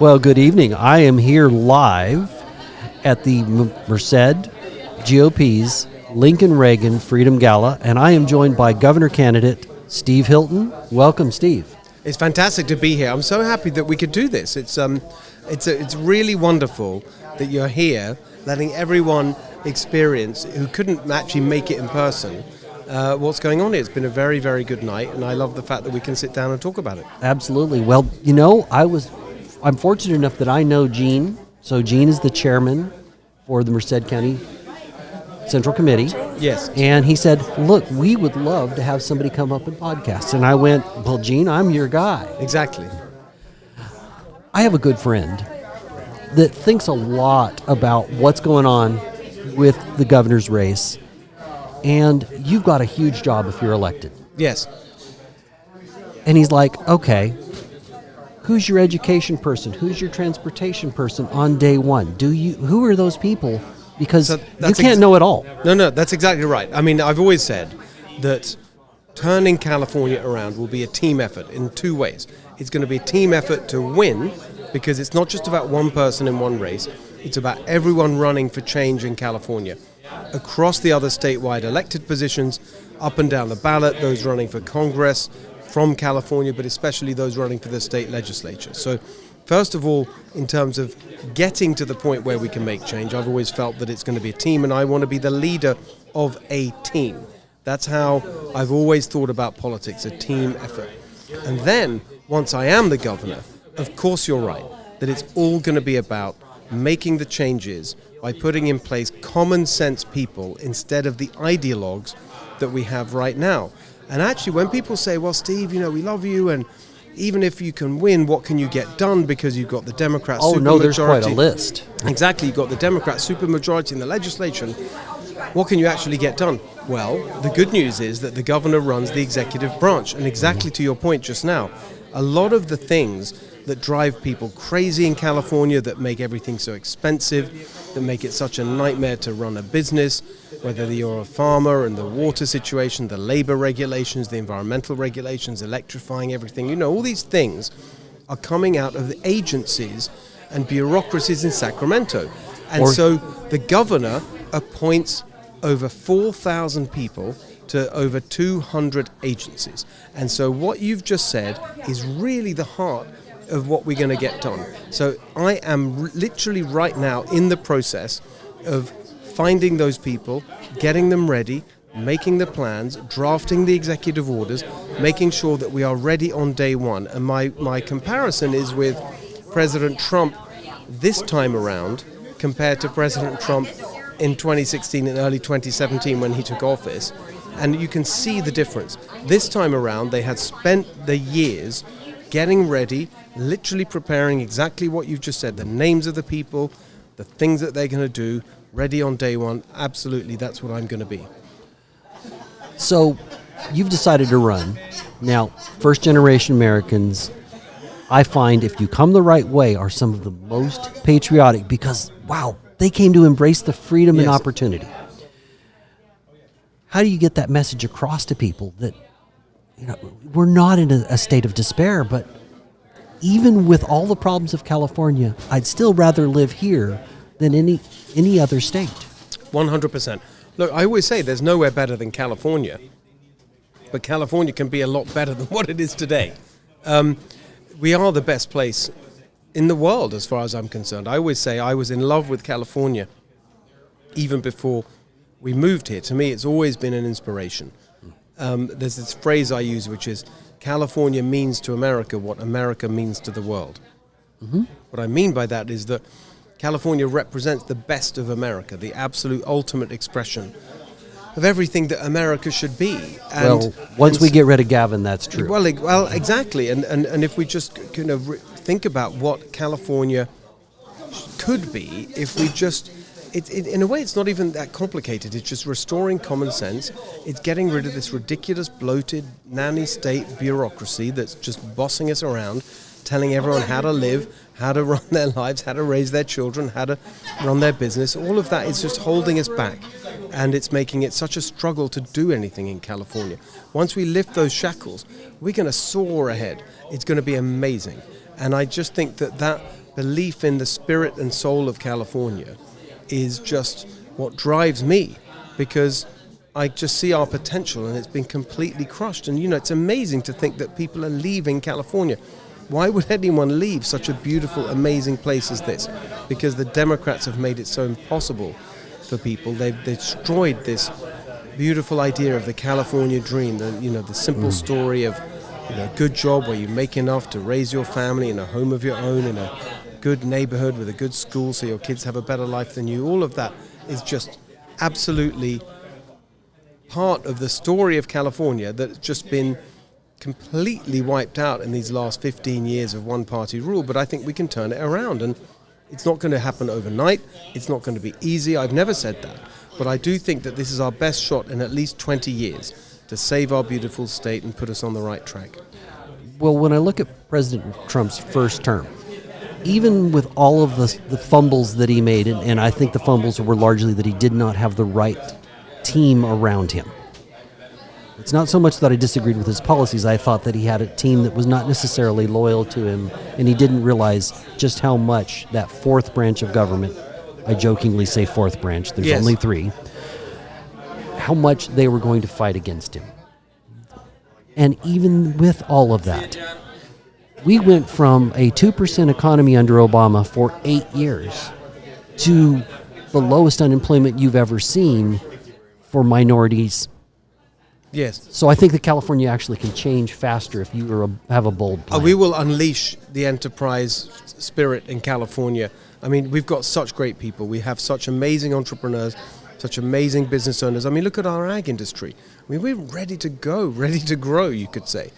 Well, good evening. I am here live at the Merced GOP's Lincoln Reagan Freedom Gala, and I am joined by Governor candidate Steve Hilton. Welcome, Steve. It's fantastic to be here. I'm so happy that we could do this. It's really wonderful that you're here, letting everyone experience who couldn't actually make it in person what's going on here. It's been a very, very good night, and I love the fact that we can sit down and talk about it. Absolutely. Well, you know, I'm fortunate enough that I know Gene. So Gene is the chairman for the Merced County Central Committee. Yes. And he said, look, we would love to have somebody come up and podcast. And I went, well, Gene, I'm your guy. Exactly. I have a good friend that thinks a lot about what's going on with the governor's race. And you've got a huge job if you're elected. Yes. And he's like, okay, who's your education person? Who's your transportation person on day one? Who are those people? Because you can't know it all. No, that's exactly right. I mean, I've always said that turning California around will be a team effort in two ways. It's going to be a team effort to win, because it's not just about one person in one race. It's about everyone running for change in California, across the other statewide elected positions, up and down the ballot, those running for Congress from California, but especially those running for the state legislature. So first of all, in terms of getting to the point where we can make change, I've always felt that it's going to be a team, and I want to be the leader of a team. That's how I've always thought about politics, a team effort. And then, once I am the governor, of course you're right, that it's all going to be about making the changes by putting in place common sense people instead of the ideologues that we have right now. And actually, when people say, well, Steve, you know, we love you, and even if you can win, what can you get done because you've got the Democrat supermajority? Oh, no, there's quite a list. Exactly, you've got the Democrat supermajority in the legislature. What can you actually get done? Well, the good news is that the governor runs the executive branch. And exactly to your point just now, a lot of the things that drive people crazy in California, that make everything so expensive, that make it such a nightmare to run a business, whether you're a farmer, and the water situation, the labor regulations, the environmental regulations, electrifying everything, you know, all these things are coming out of the agencies and bureaucracies in Sacramento. And so the governor appoints over 4,000 people to over 200 agencies. And so what you've just said is really the heart of what we're going to get done. So I am literally right now in the process of finding those people, getting them ready, making the plans, drafting the executive orders, making sure that we are ready on day one. And my comparison is with President Trump this time around compared to President Trump in 2016 and early 2017 when he took office. And you can see the difference. This time around, they had spent the years getting ready, literally preparing exactly what you've just said, the names of the people, the things that they're going to do, ready on day one. Absolutely, that's what I'm going to be. So you've decided to run. Now, first-generation Americans, I find if you come the right way, are some of the most patriotic because, wow, they came to embrace the freedom and opportunity. How do you get that message across to people that, you know, we're not in a state of despair, but even with all the problems of California, I'd still rather live here than any other state? 100%. Look, I always say there's nowhere better than California, but California can be a lot better than what it is today. We are the best place in the world as far as I'm concerned. I always say I was in love with California even before we moved here. To me, it's always been an inspiration. There's this phrase I use, which is, California means to America what America means to the world. Mm-hmm. What I mean by that is that California represents the best of America, the absolute ultimate expression of everything that America should be. And, once we get rid of Gavin, that's true. Well, exactly. And if we just kind of think about what California could be, if we just... in a way, it's not even that complicated. It's just restoring common sense. It's getting rid of this ridiculous, bloated, nanny state bureaucracy that's just bossing us around, telling everyone how to live, how to run their lives, how to raise their children, how to run their business. All of that is just holding us back. And it's making it such a struggle to do anything in California. Once we lift those shackles, we're going to soar ahead. It's going to be amazing. And I just think that belief in the spirit and soul of California is just what drives me, because I just see our potential and it's been completely crushed. And, it's amazing to think that people are leaving California. Why would anyone leave such a beautiful, amazing place as this? Because the Democrats have made it so impossible for people. They've destroyed this beautiful idea of the California dream, the simple story of a good job where you make enough to raise your family in a home of your own, in a good neighborhood with a good school so your kids have a better life than you. All of that is just absolutely part of the story of California that's just been completely wiped out in these last 15 years of one-party rule. But I think we can turn it around, and it's not going to happen overnight. It's not going to be easy. I've never said that. But I do think that this is our best shot in at least 20 years to save our beautiful state and put us on the right track. Well, when I look at President Trump's first term, even with all of the fumbles that he made, and I think the fumbles were largely that he did not have the right team around him. It's not so much that I disagreed with his policies. I thought that he had a team that was not necessarily loyal to him, and he didn't realize just how much that fourth branch of government, I jokingly say fourth branch, there's only three, how much they were going to fight against him. And even with all of that, we went from a 2% economy under Obama for 8 years to the lowest unemployment you've ever seen for minorities. Yes. So I think that California actually can change faster if you have a bold plan. We will unleash the enterprise spirit in California. I mean, we've got such great people. We have such amazing entrepreneurs, such amazing business owners. I mean, look at our ag industry. I mean, we're ready to go, ready to grow, you could say.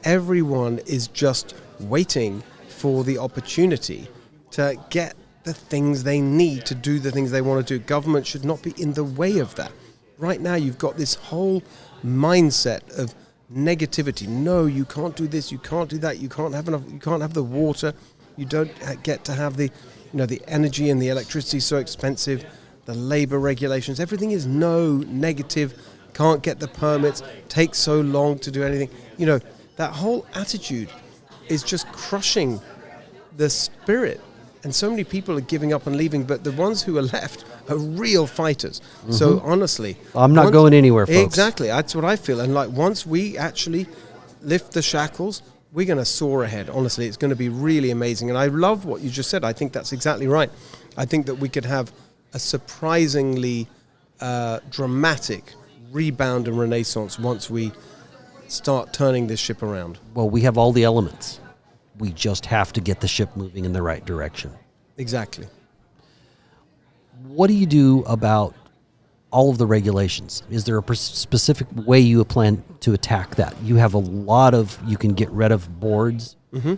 Everyone is just waiting for the opportunity to get the things they need to do the things they want to do. Government should not be in the way of that. Right now, you've got this whole mindset of negativity. No, you can't do this, you can't do that, you can't have enough, you can't have the water, you don't get to have the energy and the electricity so expensive, the labor regulations, everything is no, negative, can't get the permits, takes so long to do anything. That whole attitude is just crushing the spirit. And so many people are giving up and leaving, but the ones who are left are real fighters. Mm-hmm. So honestly, I'm not going anywhere, folks. Exactly, that's what I feel. And once we actually lift the shackles, we're going to soar ahead. Honestly, it's going to be really amazing. And I love what you just said. I think that's exactly right. I think that we could have a surprisingly dramatic rebound and renaissance once we start turning this ship around. Well, we have all the elements. We just have to get the ship moving in the right direction. Exactly. What do you do about all of the regulations? Is there a specific way you plan to attack that? You have you can get rid of boards. Mm-hmm.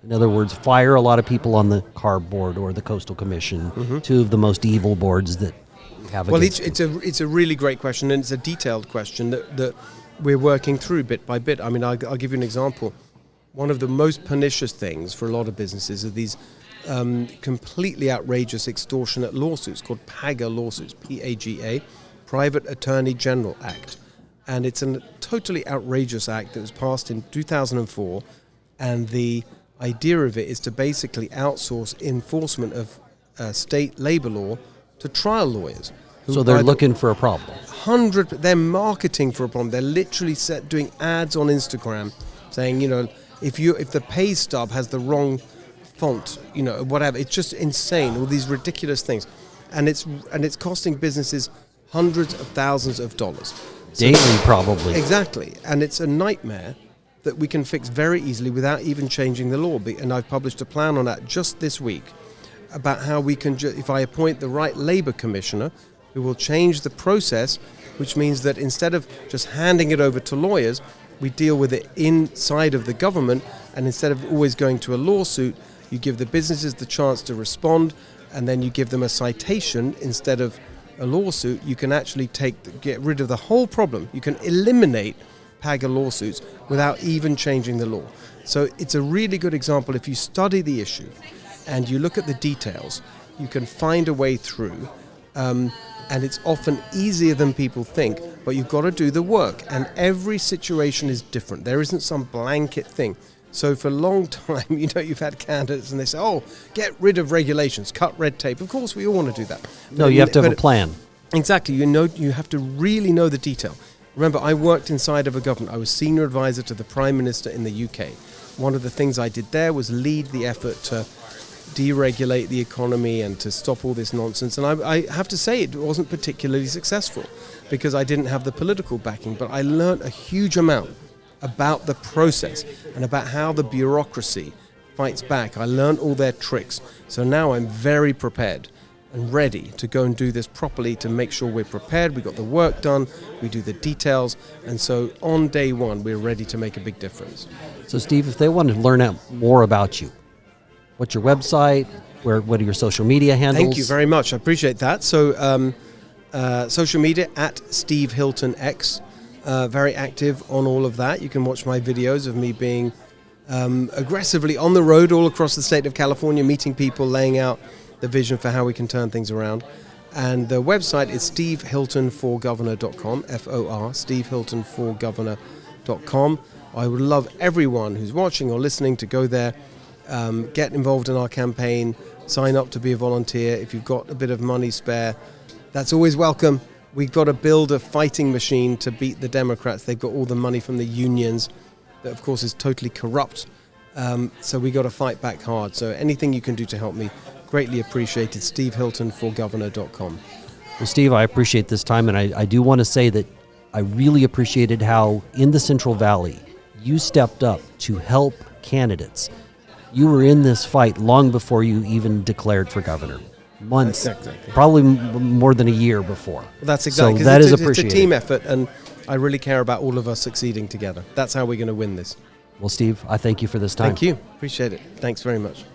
In other words, fire a lot of people on the CARB board or the Coastal Commission, mm-hmm. two of the most evil boards that we have. Well, it's a really great question, and it's a detailed question that we're working through bit by bit. I mean, I'll give you an example. One of the most pernicious things for a lot of businesses are these completely outrageous extortionate lawsuits called PAGA lawsuits, P-A-G-A, Private Attorney General Act. And it's a totally outrageous act that was passed in 2004, and the idea of it is to basically outsource enforcement of state labor law to trial lawyers. So they're looking for a problem. They're marketing for a problem. They're literally doing ads on Instagram saying, if the pay stub has the wrong font, whatever, it's just insane. All these ridiculous things, and it's costing businesses hundreds of thousands of dollars daily, probably. Exactly, and it's a nightmare that we can fix very easily without even changing the law. And I've published a plan on that just this week about how we can, if I appoint the right labor commissioner, who will change the process, which means that instead of just handing it over to lawyers, we deal with it inside of the government, and instead of always going to a lawsuit, you give the businesses the chance to respond, and then you give them a citation instead of a lawsuit. You can actually get rid of the whole problem. You can eliminate PAGA lawsuits without even changing the law. So it's a really good example. If you study the issue and you look at the details, you can find a way through. And it's often easier than people think, but you've got to do the work. And every situation is different. There isn't some blanket thing. So for a long time, you've had candidates and they say, oh, get rid of regulations, cut red tape. Of course, we all want to do that. No, you have to have a plan. Exactly. You have to really know the detail. Remember, I worked inside of a government. I was senior advisor to the Prime Minister in the UK. One of the things I did there was lead the effort to deregulate the economy and to stop all this nonsense. And I have to say it wasn't particularly successful because I didn't have the political backing, but I learned a huge amount about the process and about how the bureaucracy fights back. I learned all their tricks. So now I'm very prepared and ready to go and do this properly to make sure we're prepared, we got the work done, we do the details, and so on day one we're ready to make a big difference. So Steve, if they want to learn out more about you, what's your website? What are your social media handles? Thank you very much. I appreciate that. So social media at Steve Hilton X. Very active on all of that. You can watch my videos of me being aggressively on the road all across the state of California, meeting people, laying out the vision for how we can turn things around. And the website is stevehiltonforgovernor.com, F-O-R, stevehiltonforgovernor.com. I would love everyone who's watching or listening to go there, get involved in our campaign, sign up to be a volunteer. If you've got a bit of money spare, that's always welcome. We've got to build a fighting machine to beat the Democrats. They've got all the money from the unions that, of course, is totally corrupt. So we got to fight back hard. So anything you can do to help me, greatly appreciated. stevehiltonforgovernor.com. Well, Steve, I appreciate this time, and I do want to say that I really appreciated how in the Central Valley you stepped up to help candidates. You were in this fight long before you even declared for governor. Months, exactly. Probably more than a year before. Well, that's exactly. So that is it's appreciated. It's a team effort, and I really care about all of us succeeding together. That's how we're going to win this. Well, Steve, I thank you for this time. Thank you. Appreciate it. Thanks very much.